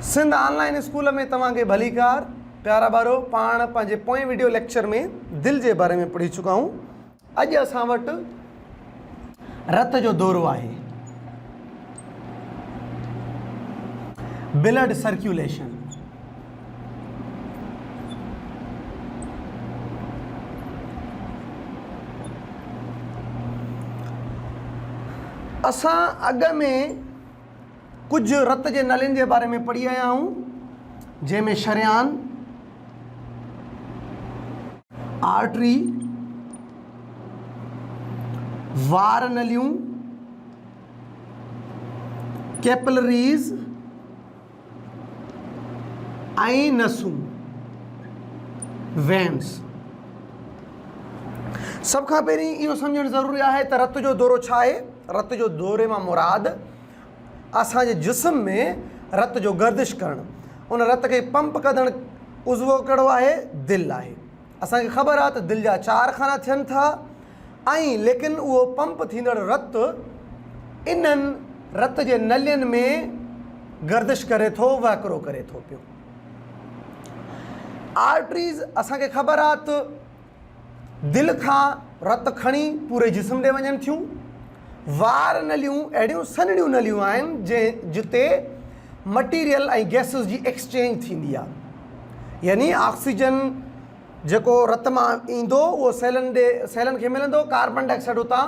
Sindh online school में तव्हांखे भलीकार प्यारा ॿारो। पाण पंहिंजे पोएं वीडियो लेक्चर में दिलि जे बारे में पढ़ी चुका आहियूं। अॼु असां वटि रत जो दौरो आहे, ब्लड सर्कुलेशन। असां अॻ में कुछ रत जे नलियुनि जे बारे में पढ़ी आया आहियूं, जंहिंमें शरियान, आर्टरी, वार नलियूं, कैपिलरीज़ ऐं नसूं, वेन्स। सब खां पहिरीं इहो सम्झणु ज़रूरी आहे त रत जो दौरो छा आहे। रत जो दौरे मां मुराद असांजे जिस्म में रत जो गर्दिश करणु, उन रत खे पंप कढणु उज़वो कहिड़ो आहे? दिलि आहे। असांखे ख़बर आहे त दिलि जा 4 खाना थियनि था ऐं लेकिन उहो पंप थींदड़ रत इन्हनि रत जे नलियुनि में गर्दिश करे थो, वहकिरो करे थो पियो। आर्टरीज़ असांखे ख़बर आहे त दिलि खां रत खणी पूरे जिस्म ॾे वञनि थियूं। वार नलियूं अहिड़ियूं सन्हड़ियूं नलियूं आहिनि जिते मटीरियल ऐं गैसिस जी एक्सचेंज थींदी आहे, यानी ऑक्सीजन जेको रत मां ईंदो उहो सेलनि खे मिलंदो, कार्बन डाइऑक्साइड उतां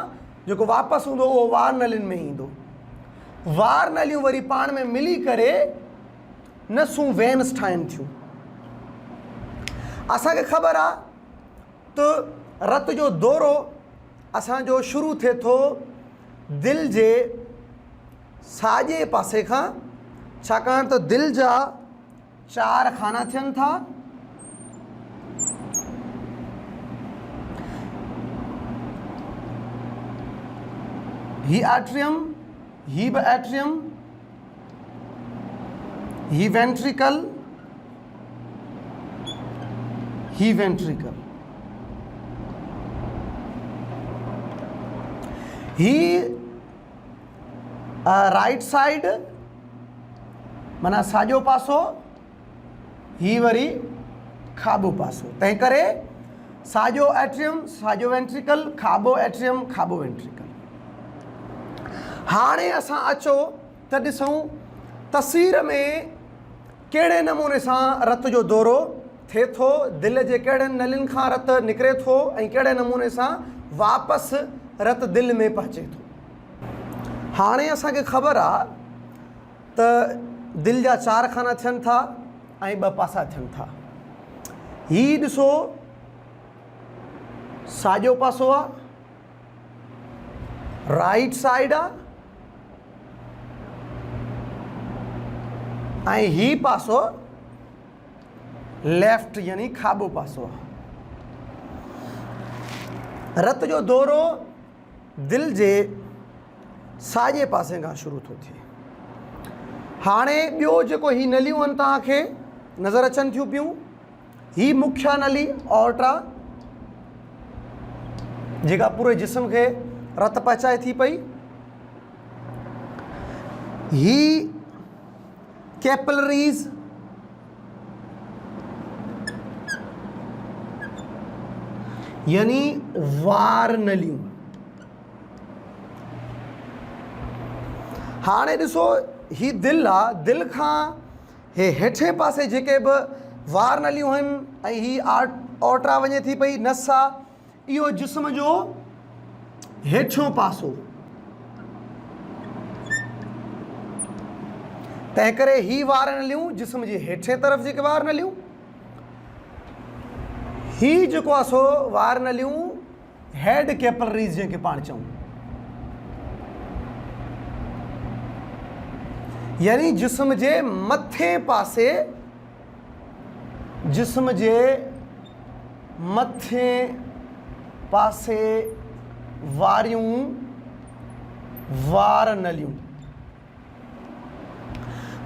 जेको वापसि हूंदो उहो वार नलियुनि में ईंदो। वार नलियूं वरी पाण में मिली करे नसूं, वेन्स ठाहिनि थियूं। असांखे ख़बर आहे त रत जो दौरो असांजो शुरू थिए थो दिलि जे साॼे पासे खां, छाकाणि त दिलि जा 4 खाना थियनि था। ही एट्रियम, ही बि एट्रियम, ही वेंट्रिकल, ही वेंट्रिकल। ही राइट साइड माना साॼो पासो, ही वरी खाॿो पासो। तंहिं करे साॼो एट्रियम, साॼो वेंट्रिकल, खाॿो एट्रियम, खाॿो वेंट्रिकल। हाणे असां अचो त ॾिसूं तस्वीर में कहिड़े नमूने सां रत जो दौरो थिए थो, दिलि जे कहिड़े नलियुनि खां रत निकिरे थो ऐं कहिड़े नमूने सां वापसि रत दिलि में पहुचे थो। हाणे असांखे ख़बर आहे त दिलि जा 4 खाना थियनि था ऐं 2 पासा थियनि था। हीउ ॾिसो साॼो पासो आहे, राइट साइड आहे, ऐं ही पासो लेफ्ट यानी खाॿो पासो आहे। रत जो दौरो दिलि जे साॼे पासे खां शुरू थो थिए। हाणे ॿियो जेको ही नलियूं आहिनि तव्हांखे नज़र अचनि थियूं पियूं, ही मुख्य नली ऑर्टा जेका पूरे जिस्म खे रत पहुचाए थी पई। ही कैपिलरीज़, यानी वार नलियूं। हाणे ॾिसो ही दिलि आहे, दिलि खां हे हेठे पासे जेके बि वार नलियूं आहिनि ऐं ही ऑर्टा वञे थी पई, नस आहे, इहो जिस्म जो हेठियों पासो। तंहिं करे ही वार नलियूं जिस्म जी हेठे तरफ़ जेके वार नलियूं, ही जेको आहे सो वार नलियूं हेड कैपिलरीज़ जंहिंखे पाण चऊं, यानी जिस्म जे मथे पासे, जिस्म जे मथे पासे वारियूं वार नलियूं।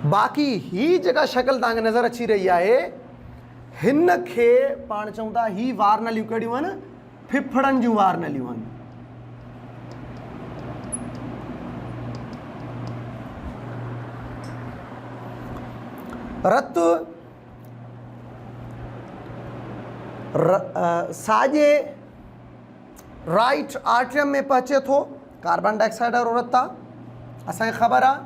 बाक़ी ही जेका शक्ल तव्हांखे नज़र अची रही आहे, हिन खे पाण चऊं था ही वार नलियूं कहिड़ियूं आहिनि? फिफड़नि जूं वार नलियूं आहिनि। रत साॼे राइट आर्ट्रियम में पहुचे थो। कार्बन डाइऑक्साइड वारो रतु आहे। असांखे ख़बर आहे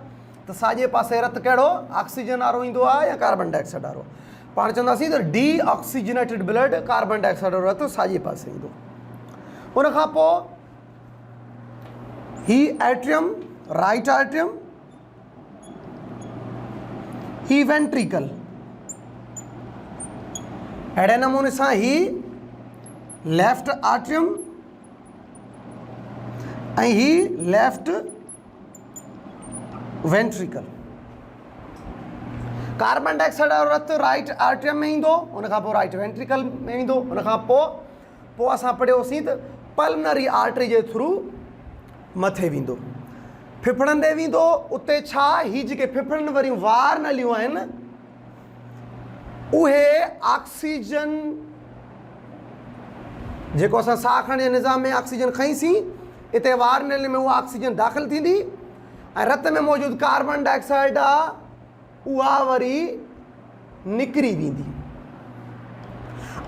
त साॼे पासे रतु कहिड़ो ऑक्सीजन वारो ईंदो आहे या कार्बन डाइऑक्साइड वारो। पाण चवंदासीं त D oxygenated blood carbon dioxide वारो रतु साॼे पासे ईंदो। उन खां पोइ ही एट्रियम राइट आर्ट्रियम, ही वेंट्रिकल। अहिड़े नमूने सां ही लेफ्ट आर्ट्रियम ऐं ही लेफ्ट वेंट्रिकल। कार्बन डाइऑक्साइड वारो रतु राइट आर्ट्रियम में ईंदो, उन खां पोइ राइट वेंट्रिकल में ईंदो। उन खां पोइ असां पढ़ियोसीं त पल्मनरी आर्टरी जे थ्रू मथे वेंदो, फिफड़नि ॾे वेंदो। उते छा ही जेके फिफड़नि वारियूं वार नलियूं आहिनि उहे ऑक्सीजन जेको असां साह खणण जे निज़ाम में ऑक्सीजन खईंसीं, इते वार नलियुनि में उहा ऑक्सीजन दाख़िल थींदी ऐं रत में मौजूदु कार्बन डाइऑक्साइड आहे उहा वरी निकिरी वेंदी।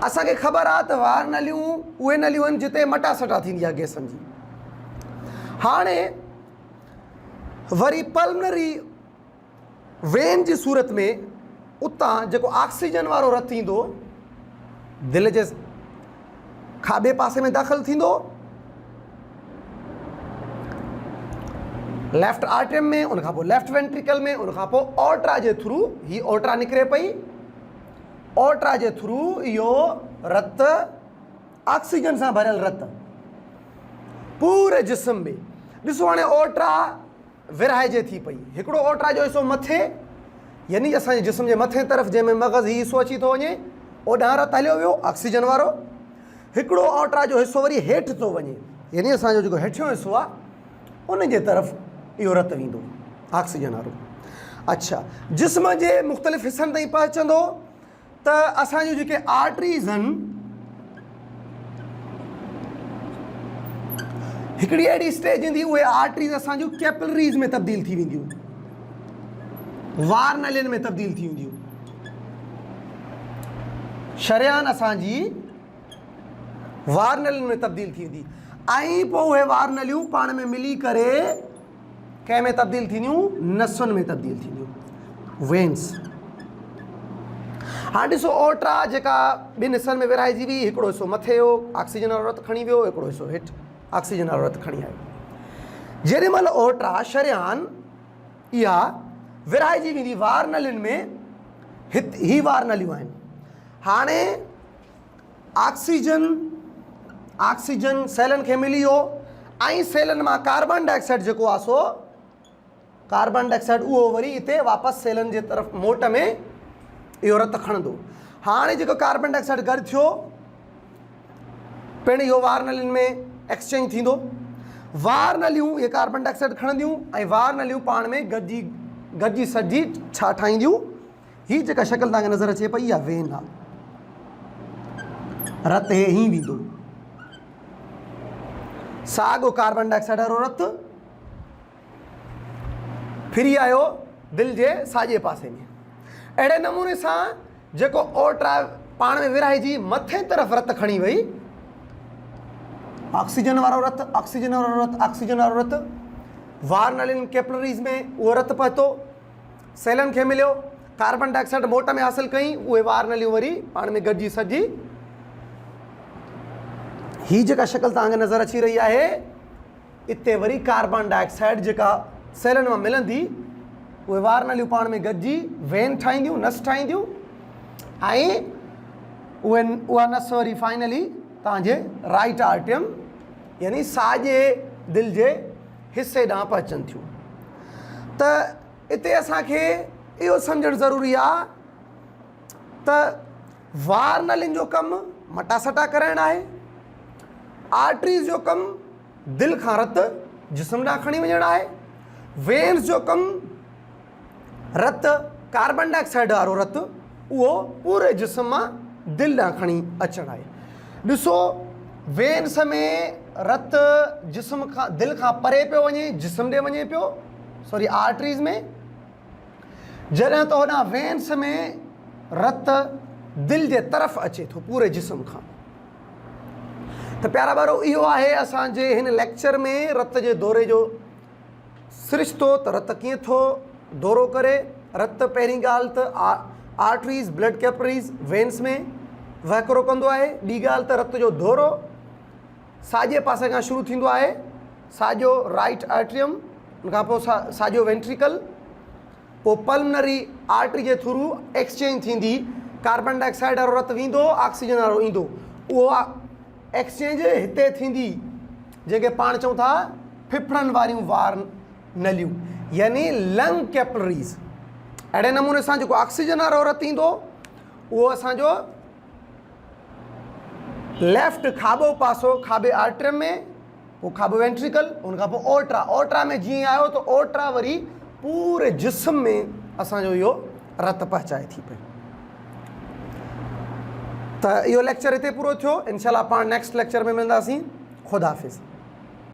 असांखे ख़बर आहे त वार नलियूं उहे नलियूं आहिनि जिते मटासटा थींदी आहे गैसनि जी। हाणे वरी पल्मनरी वेन जी सूरत में उतां जेको ऑक्सीजन वारो रतु ईंदो दिलि जे खाॿे पासे में दाख़िल थींदो लेफ्ट आर्ट्रियम में, उन खां पोइ लेफ्ट वेंट्रिकल में, उन खां पोइ ऑर्ट्रा जे थ्रू ही ऑर्ट्रा निकिरे पई। ऑर्ट्रा जे थ्रू इहो रतु ऑक्सीजन सां भरियल रतु पूरे जिस्म में। ॾिसो हाणे ऑर्ट्रा विरहाइजे थी पई। हिकिड़ो ऑर्ट्रा जो हिसो मथे यानी असांजे जिस्म जे मथे तरफ़ जंहिंमें मग़ज़ ही हिसो अची थो वञे ओॾां रतु हलियो वियो ऑक्सीजन वारो। हिकिड़ो ऑर्ट्रा जो हिसो वरी हेठि थो वञे यानी असांजो जेको हेठियों हिसो आहे उन जे तरफ़ इहो रतु वेंदो ऑक्सीजन वारो। अच्छा, जिस्म जे मुख़्तलिफ़ हिसनि ताईं पहुचंदो त असांजूं जेके आर्टरीज़ आहिनि हिकिड़ी अहिड़ी स्टेज ईंदी उहे आर्टरीज़ असांजूं कैपिलरीज़ में तब्दील थी वेंदियूं, वार नलियुनि में तब्दील थी वेंदियूं। शरियान असांजी वार नलियुनि में तब्दील थी वेंदी ऐं पोइ उहे वार नलियूं पाण में मिली करे कंहिं में तब्दील थींदियूं, नसुनि में तब्दील थींदियूं, वेन्स। हाणे ॾिसो ऑर्ट्रा जेका ॿिनि हिसनि में विरहाइजी हुई, हिकिड़ो हिसो मथे हो ऑक्सीजन वारो रतु खणी वियो, हिकिड़ो हिसो हेठि ऑक्सीजन वारो रतु खणी आयो। जेॾी महिल ऑर्ट्रा शरियान इहा विरहाइजी वेंदी वार नलियुनि में, ही वार नलियूं आहिनि। हाणे ऑक्सीजन सेलनि खे मिली वियो ऐं सेलनि मां कार्बन डाइऑक्साइड जेको आहे सो कार्बन डाइऑक्साइड उहो वरी हिते वापसि सेलनि जे तरफ़ मोट में इहो रतु खणंदो। हाणे जेको कार्बन डाइऑक्साइड गॾु थियो पिणु इहो वार नलियुनि में एक्सचेंज थींदो। वार नलियूं इहे कार्बन डाइऑक्साइड खणंदियूं ऐं वार नलियूं पाण में गॾिजी सॼी छा ठाहींदियूं, हीअ जेका शक्ल तव्हांखे नज़र अचे पई इहा वेन आहे। रतु हे हीअं वेंदो, साॻियो कार्बन डाइऑक्साइड वारो रतु फिरी आयो दिलि जे साॼे पासे में। अहिड़े नमूने सां जेको ऑर्ट्रा पाण में विरहाइजी मथे तरफ़ रतु खणी वई, ऑक्सीजन वारो रतु, ऑक्सीजन वारो रतु, ऑक्सीजन वारो रतु, वार नलियुनि कैपिलरीज़ में उहो रतु पहुतो, सेलनि खे मिलियो, कार्बन डाइऑक्साइड मोट में हासिलु कई, उहे वार नलियूं वरी पाण में गॾिजी सॼी ही जेका शक्ल तव्हांखे नज़र अची रही आहे इते वरी कार्बन डाइऑक्साइड जेका सेलनि मां मिलंदी उहे वार नलियूं पाण में गॾिजी वेन ठाहींदियूं, नस ठाहींदियूं ऐं उहा नस वरी फाइनली तव्हांजे राइट आर्टियम यानी साॼे दिलि जे हिसे ॾांहुं पहुचनि थियूं। त इते असांखे इहो सम्झणु ज़रूरी आहे त वार नलियुनि जो कमु मटासटा कराइणु आहे, आर्टरीज़ जो कमु दिलि खां रतु जिस्म ॾांहुं खणी वञणु आहे, वेन्स जो कमु रतु कार्बन डाइऑक्साइड वारो रतु उहो पूरे जिस्म मां दिलि ॾांहुं खणी अचणु आहे। ॾिसो वेन्स में रतु जिस्म दिलि खां परे पियो वञे, जिस्म ॾे वञे पियो, सॉरी आर्टरीज़ में, जॾहिं त होॾां वेन्स में रत दिलि जे तरफ़ अचे थो पूरे जिस्म खां। त प्यारा ॿारो, इहो आहे असांजे हिन लेक्चर में रत जे दौरे जो सिरिश्तो, त रत कीअं थो दौरो करे। रत पहिरीं ॻाल्हि त आर्टरीज़, ब्लड कैपरीज़ वेन्स में वहिकिरो कंदो आहे। ॿी ॻाल्हि त रत जो दौरो साॼे पासे खां शुरू थींदो आहे, साॼो राइट आर्ट्रियम, उन खां पोइ साॼो वेंट्रिकल, पोइ पल्मनरी आर्टरी जे थ्रू एक्सचेंज थींदी। कार्बन डाइऑक्साइड वारो रत वेंदो, ऑक्सीजन वारो ईंदो। उहा एक्सचेंज हिते थींदी, जंहिंखे पाण चऊं था फिफड़नि वारियूं वार नलियूं, यानी लंग कैपलरीज़। अहिड़े नमूने सां जेको ऑक्सीजन वारो रत ईंदो, उहो असांजो लेफ्ट खाॿो पासो, खाॿे आर्ट्रियम में, पोइ खाॿो वेंट्रिकल, उनखां पोइ ओर्ट्रा। ओर्ट्रा में जीअं आयो त ओर्ट्रा वरी पूरे जिस्म में असांजो इहो रत पहुचाए थी पई। त इहो लेक्चर हिते पूरो थियो। इंशाल्लाह पाण नेक्स्ट लेक्चर में मिलंदासीं। ख़ुदा हाफ़िज़।